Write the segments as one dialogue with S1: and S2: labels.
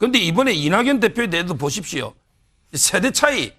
S1: 그런데 이번에 이낙연 대표에 대해서 보십시오. 세대 차이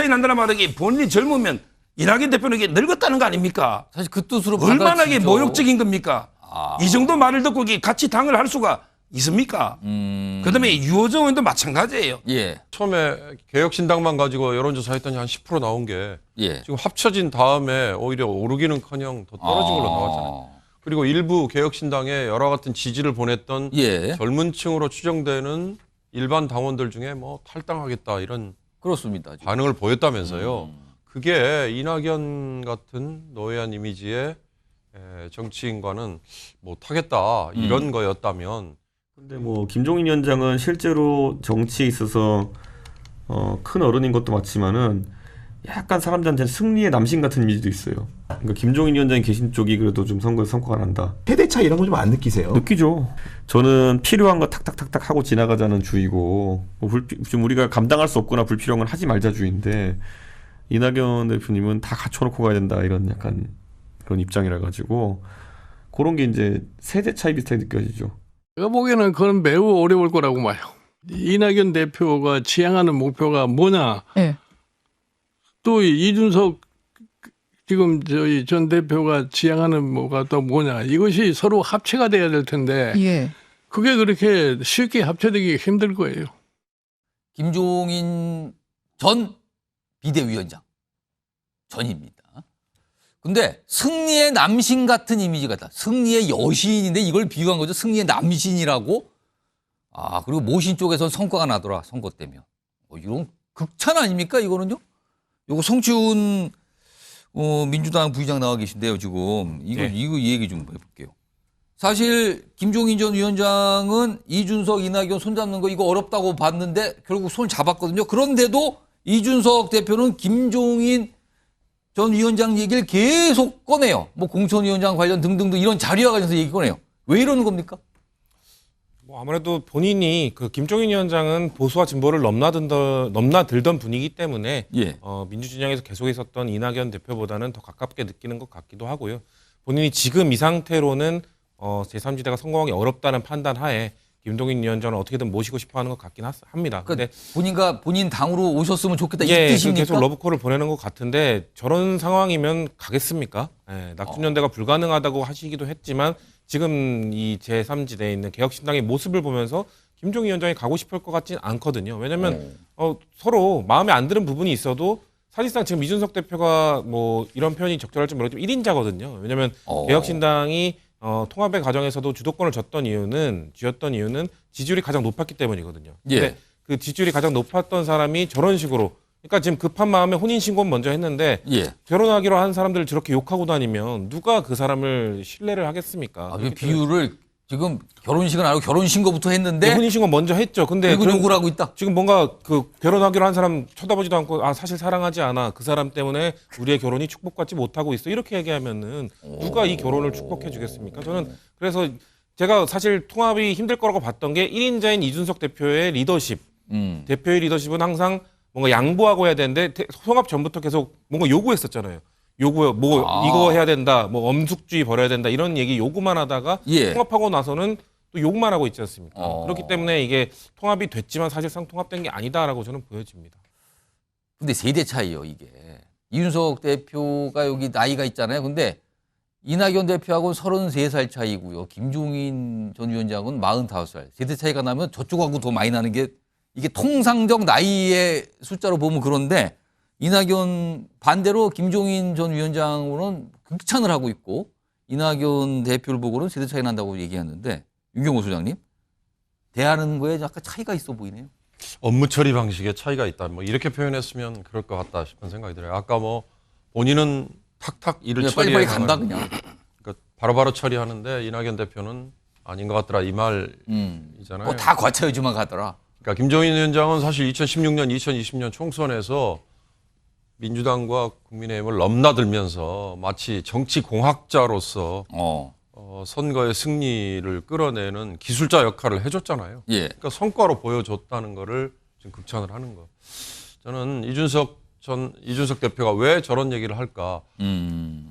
S1: 난다는 말은 이게 본인이 젊으면 이낙연 대표는 이게 늙었다는 거 아닙니까?
S2: 사실 그 뜻으로
S1: 얼마나 이게
S2: 받아치죠.
S1: 모욕적인 겁니까? 이 정도 말을 듣고 이게 같이 당을 할 수가 있습니까? 그다음에 유호정 의원도 마찬가지예요.
S2: 예.
S3: 처음에 개혁신당만 가지고 여론조사 했더니 한 10% 나온 게
S2: 예.
S3: 지금 합쳐진 다음에 오히려 오르기는커녕 더 떨어진 걸로 나왔잖아요. 그리고 일부 개혁신당에 여러 같은 지지를 보냈던
S2: 예.
S3: 젊은 층으로 추정되는 일반 당원들 중에 뭐 탈당하겠다 이런
S2: 그렇습니다. 지금.
S3: 반응을 보였다면서요. 그게 이낙연 같은 노회한 이미지의 정치인과는 못하겠다 이런 거였다면
S4: 근데 뭐 김종인 위원장은 실제로 정치에 있어서 큰 어른인 것도 맞지만은 약간 사람들한테 승리의 남신 같은 이미지도 있어요. 그러니까 김종인 위원장이 계신 쪽이 그래도 좀 선거에서 성과가 난다.
S5: 세대 차이 이런 거 좀 안 느끼세요?
S4: 느끼죠. 저는 필요한 거 탁탁탁탁 하고 지나가자는 주의고 좀 우리가 감당할 수 없거나 불필요한 건 하지 말자 주의인데 이낙연 대표님은 다 갖춰놓고 가야 된다 이런 약간 그런 입장이라 가지고 그런 게 이제 세대 차이 비슷하게 느껴지죠.
S6: 제가 보기에는 그건 매우 어려울 거라고 봐요. 이낙연 대표가 지향하는 목표가 뭐냐.
S7: 네.
S6: 또 이준석 지금 저희 전 대표가 지향하는 뭐가 또 뭐냐. 이것이 서로 합체가 돼야 될 텐데
S7: 예.
S6: 그게 그렇게 쉽게 합체되기 힘들 거예요.
S2: 김종인 전 비대위원장 전입니다. 근데 승리의 남신 같은 이미지가 있다. 승리의 여신인데 이걸 비유한 거죠. 승리의 남신이라고. 그리고 모신 쪽에선 성과가 나더라. 선거 때면. 이런 극찬 아닙니까? 이거는요. 요거 성치훈 민주당 부의장 나와 계신데요. 지금 이거 이 얘기 좀 해볼게요. 사실 김종인 전 위원장은 이준석, 이낙연 손잡는 거 이거 어렵다고 봤는데 결국 손 잡았거든요. 그런데도 이준석 대표는 김종인 전 위원장 얘기를 계속 꺼내요. 뭐 공천위원장 관련 등등등 이런 자료와 관련해서 얘기 꺼내요. 왜 이러는 겁니까?
S8: 뭐 아무래도 본인이 그 김종인 위원장은 보수와 진보를 넘나들던 분이기 때문에
S2: 예.
S8: 민주진영에서 계속 있었던 이낙연 대표보다는 더 가깝게 느끼는 것 같기도 하고요. 본인이 지금 이 상태로는 제3지대가 성공하기 어렵다는 판단 하에 김종인 위원장을 어떻게든 모시고 싶어하는 것 같긴 합니다.
S2: 그러니까 본인 당으로 오셨으면 좋겠다 이
S8: 예,
S2: 뜻입니까?
S8: 계속 러브콜을 보내는 것 같은데 저런 상황이면 가겠습니까? 예, 낙천연대가 불가능하다고 하시기도 했지만 지금 이 제3지대에 있는 개혁신당의 모습을 보면서 김종인 위원장이 가고 싶을 것 같진 않거든요. 왜냐하면 서로 마음에 안 드는 부분이 있어도 사실상 지금 이준석 대표가 뭐 이런 표현이 적절할지 모르겠지만 1인자거든요. 왜냐하면 개혁신당이 통합의 과정에서도 주도권을 쥐었던 이유는 지지율이 가장 높았기 때문이거든요.
S2: 예.
S8: 근데 그 지지율이 가장 높았던 사람이 저런 식으로 그러니까 지금 급한 마음에 혼인신고는 먼저 했는데
S2: 예.
S8: 결혼하기로 한 사람들을 저렇게 욕하고 다니면 누가 그 사람을 신뢰를 하겠습니까?
S2: 그 비유를 지금 결혼식은 안 하고 결혼신고부터 했는데
S8: 네, 혼인신고 먼저 했죠. 근데
S2: 그리고 욕을 하고 있다.
S8: 지금 뭔가 그 결혼하기로 한 사람 쳐다보지도 않고 사실 사랑하지 않아. 그 사람 때문에 우리의 결혼이 축복받지 못하고 있어. 이렇게 얘기하면은 누가 이 결혼을 축복해 주겠습니까? 저는 그래서 제가 사실 통합이 힘들 거라고 봤던 게 1인자인 이준석 대표의 리더십. 대표의 리더십은 항상 뭔가 양보하고 해야 되는데 통합 전부터 계속 뭔가 요구했었잖아요. 이거 해야 된다. 뭐 엄숙주의 버려야 된다. 이런 얘기 요구만 하다가
S2: 예.
S8: 통합하고 나서는 또 욕만 하고 있지 않습니까? 그렇기 때문에 이게 통합이 됐지만 사실상 통합된 게 아니다라고 저는 보여집니다.
S2: 근데 세대 차이요, 이게. 이준석 대표가 여기 나이가 있잖아요. 근데 이낙연 대표하고는 33살 차이고요. 김종인 전 위원장은 45살. 세대 차이가 나면 저쪽하고 더 많이 나는 게 이게 통상적 나이의 숫자로 보면 그런데 이낙연 반대로 김종인 전 위원장으로는 극찬을 하고 있고 이낙연 대표를 보고는 세대 차이 난다고 얘기하는데 윤경호 소장님 대하는 거에 약간 차이가 있어 보이네요.
S3: 업무 처리 방식에 차이가 있다. 뭐 이렇게 표현했으면 그럴 것 같다 싶은 생각이 들어요. 아까 뭐 본인은 탁탁 일을 처리해
S2: 빨리빨리 간다 그냥.
S3: 그러니까 바로바로 처리하는데 이낙연 대표는 아닌 것 같더라 이 말이잖아요.
S2: 다 과차유지만 가더라.
S3: 그러니까 김종인 위원장은 사실 2016년, 2020년 총선에서 민주당과 국민의힘을 넘나들면서 마치 정치 공학자로서 선거의 승리를 끌어내는 기술자 역할을 해줬잖아요.
S2: 예.
S3: 그러니까 성과로 보여줬다는 거를 지금 극찬을 하는 거. 저는 이준석 대표가 왜 저런 얘기를 할까?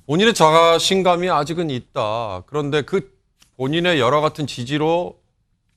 S3: 본인의 자신감이 아직은 있다. 그런데 그 본인의 여러 같은 지지로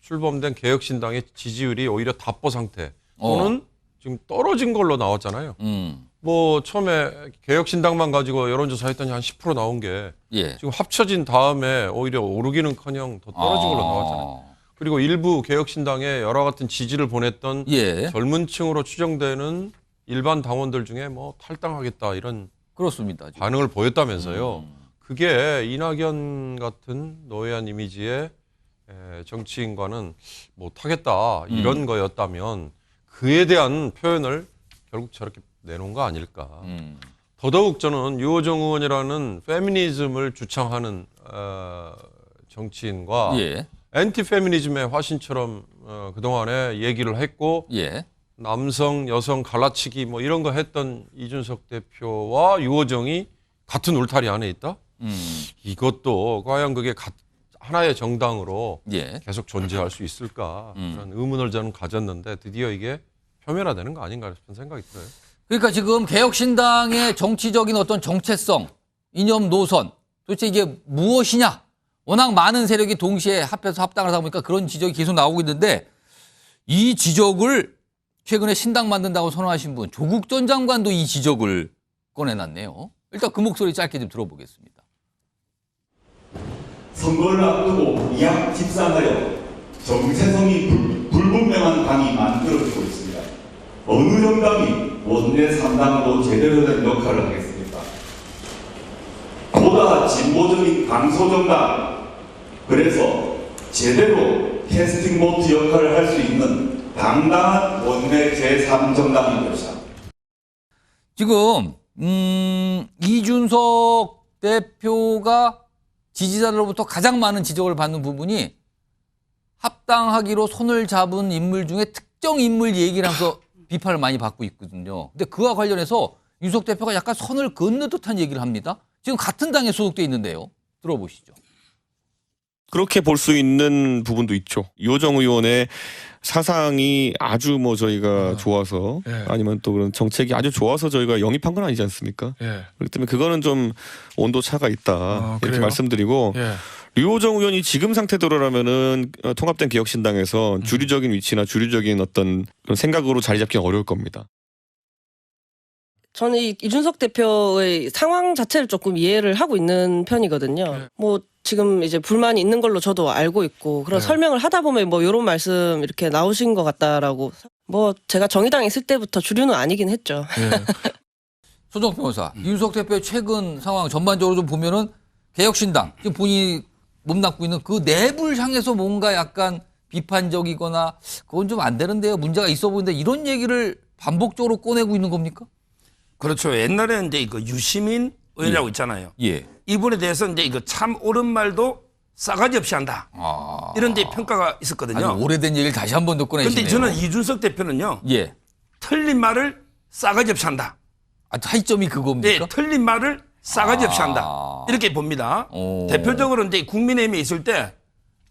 S3: 출범된 개혁신당의 지지율이 오히려 답보 상태 또는 지금 떨어진 걸로 나왔잖아요. 뭐 처음에 개혁신당만 가지고 여론조사 했더니 한 10% 나온 게
S2: 예.
S3: 지금 합쳐진 다음에 오히려 오르기는커녕 더 떨어진 걸로 나왔잖아요. 그리고 일부 개혁신당에 여러 같은 지지를 보냈던
S2: 예.
S3: 젊은 층으로 추정되는 일반 당원들 중에 뭐 탈당하겠다 이런
S2: 그렇습니다. 지금.
S3: 반응을 보였다면서요. 그게 이낙연 같은 노회한 이미지의 정치인과는 못하겠다 이런 거였다면 그에 대한 표현을 결국 저렇게 내놓은 거 아닐까. 더더욱 저는 유호정 의원이라는 페미니즘을 주창하는 정치인과
S2: 예.
S3: 엔티 페미니즘의 화신처럼 그동안에 얘기를 했고
S2: 예.
S3: 남성, 여성 갈라치기 뭐 이런 거 했던 이준석 대표와 유호정이 같은 울타리 안에 있다? 이것도 과연 그게 하나의 정당으로
S2: 예.
S3: 계속 존재할 수 있을까? 그런 의문을 저는 가졌는데 드디어 이게 표면화되는 거 아닌가 싶은 생각이 들어요.
S2: 그러니까 지금 개혁신당의 정치적인 어떤 정체성, 이념 노선, 도대체 이게 무엇이냐? 워낙 많은 세력이 동시에 합해서 합당을 하다 보니까 그런 지적이 계속 나오고 있는데 이 지적을 최근에 신당 만든다고 선언하신 분, 조국 전 장관도 이 지적을 꺼내놨네요. 일단 그 목소리 짧게 좀 들어보겠습니다.
S5: 선거를 앞두고 이악 집산하여 정체성이 불분명한 당이 만들어지고 있습니다. 어느 정당이 원내 3당으로 제대로 된 역할을 하겠습니까? 보다 진보적인 강소정당, 그래서 제대로 캐스팅 보트 역할을 할 수 있는 당당한 원내 제3정당인 것이다.
S2: 지금 이준석 대표가 지지자들로부터 가장 많은 지적을 받는 부분이 합당하기로 손을 잡은 인물 중에 특정 인물 얘기를 하면서 비판을 많이 받고 있거든요. 근데 그와 관련해서 윤석 대표가 약간 선을 긋는 듯한 얘기를 합니다. 지금 같은 당에 소속돼 있는데요. 들어보시죠.
S4: 그렇게 볼 수 있는 부분도 있죠. 유호정 의원의 사상이 아주 뭐 저희가 좋아서
S6: 예.
S4: 아니면 또 그런 정책이 아주 좋아서 저희가 영입한 건 아니지 않습니까?
S6: 예.
S4: 그렇기 때문에 그거는 좀 온도 차가 있다 이렇게
S6: 그래요?
S4: 말씀드리고
S6: 예.
S4: 유호정 의원이 지금 상태대로라면은 통합된 개혁신당에서 주류적인 위치나 주류적인 어떤 그런 생각으로 자리 잡기는 어려울 겁니다.
S7: 저는 이준석 대표의 상황 자체를 조금 이해를 하고 있는 편이거든요.
S6: 네.
S7: 뭐 지금 이제 불만이 있는 걸로 저도 알고 있고 그런
S6: 네.
S7: 설명을 하다 보면 뭐 이런 말씀 이렇게 나오신 것 같다라고. 뭐 제가 정의당에 있을 때부터 주류는 아니긴 했죠.
S6: 예.
S2: 소정 변호사, 이준석 대표의 최근 상황 전반적으로 좀 보면은 개혁신당, 지금 본인이 몸담고 있는 그 내부를 향해서 뭔가 약간 비판적이거나 그건 좀 안 되는데요. 문제가 있어 보이는데 이런 얘기를 반복적으로 꺼내고 있는 겁니까?
S1: 그렇죠. 옛날에 이제 그 유시민 의원이라고 있잖아요.
S2: 예.
S1: 이분에 대해서 이제 이거 참 옳은 말도 싸가지 없이 한다. 이런 데 평가가 있었거든요.
S2: 아주 오래된 얘기를 다시 한 번 더 꺼내시네요.
S1: 근데 저는 이준석 대표는요.
S2: 예.
S1: 틀린 말을 싸가지 없이 한다.
S2: 아, 차이점이
S1: 네,
S2: 그겁니까?
S1: 틀린 말을 싸가지 없이 한다. 이렇게 봅니다.
S2: 오.
S1: 대표적으로 이제 국민의힘에 있을 때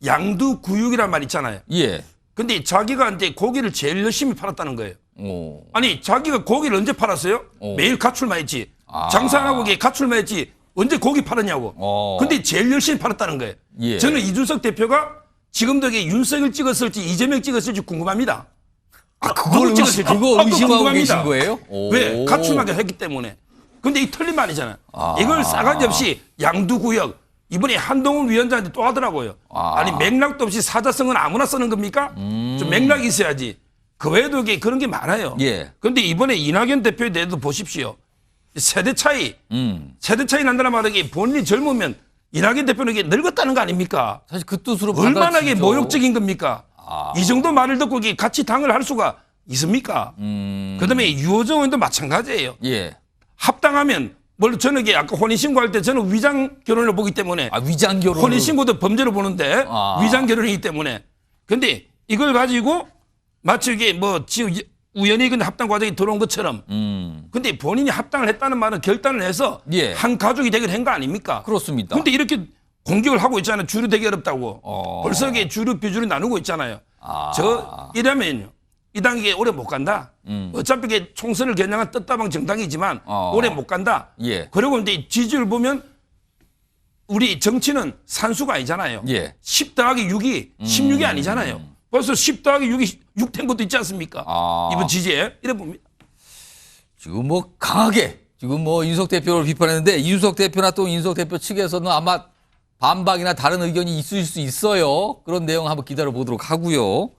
S1: 양두구육이란 말 있잖아요.
S2: 예.
S1: 근데 자기가 이제 고기를 제일 열심히 팔았다는 거예요.
S2: 오.
S1: 아니, 자기가 고기를 언제 팔았어요?
S2: 오.
S1: 매일 가출만 했지.
S2: 아.
S1: 장사 안 하고 가출만 했지. 언제 고기 팔았냐고. 근데 제일 열심히 팔았다는 거예요.
S2: 예.
S1: 저는 이준석 대표가 지금도 이게 윤석열 찍었을지 이재명 찍었을지 궁금합니다.
S2: 그걸
S1: 누구
S2: 의심,
S1: 찍었을지.
S2: 그거 의심하고
S1: 궁금합니다.
S2: 계신 거예요? 오.
S1: 왜? 가출하게 했기 때문에. 근데 이 틀린 말이잖아요. 이걸 싸가지 없이 양두구역. 이번에 한동훈 위원장한테 또 하더라고요. 아니 맥락도 없이 사자성은 아무나 쓰는 겁니까? 좀 맥락이 있어야지. 그 외에도 그런 게 많아요.
S2: 예.
S1: 그런데 이번에 이낙연 대표에 대해서 보십시오. 세대 차이 난다는 말은 이게 본인이 젊으면 이낙연 대표는 이게 늙었다는 거 아닙니까?
S2: 사실 그 뜻으로
S1: 얼마나 이게
S2: 받아들이죠.
S1: 모욕적인 겁니까? 이 정도 말을 듣고 이게 같이 당을 할 수가 있습니까? 그다음에 유호정 의원도 마찬가지예요.
S2: 예.
S1: 합당하면 물론 저는 이게 아까 혼인신고할 때 저는 위장 결혼을 보기 때문에
S2: 아, 위장 결혼.
S1: 혼인신고도 범죄로 보는데 위장 결혼이기 때문에 근데 이걸 가지고 마치 이게 뭐 지금 우연히 근데 합당 과정이 들어온 것처럼 근데 본인이 합당을 했다는 말은 결단을 해서
S2: 예.
S1: 한 가족이 되기로 한 거 아닙니까?
S2: 그렇습니다.
S1: 근데 이렇게 공격을 하고 있잖아요. 주류 되기 어렵다고. 벌써 이게 주류 비주류 나누고 있잖아요. 이러면요. 이 당이 이게 오래 못 간다. 어차피 이게 총선을 겨냥한 떴다방 정당이지만 오래 못 간다.
S2: 예.
S1: 그리고 이제 지지율 보면 우리 정치는 산수가 아니잖아요.
S2: 예.
S1: 10 더하기 6이 16이 아니잖아요. 벌써 10 더하기 6이 6 된 것도 있지 않습니까?
S2: 아.
S1: 이번 지지에. 이래 봅니다.
S2: 지금 뭐 강하게 지금 뭐 이준석 대표를 비판했는데 이준석 대표나 또 이준석 대표 측에서는 아마 반박이나 다른 의견이 있을 수 있어요. 그런 내용 한번 기다려 보도록 하고요.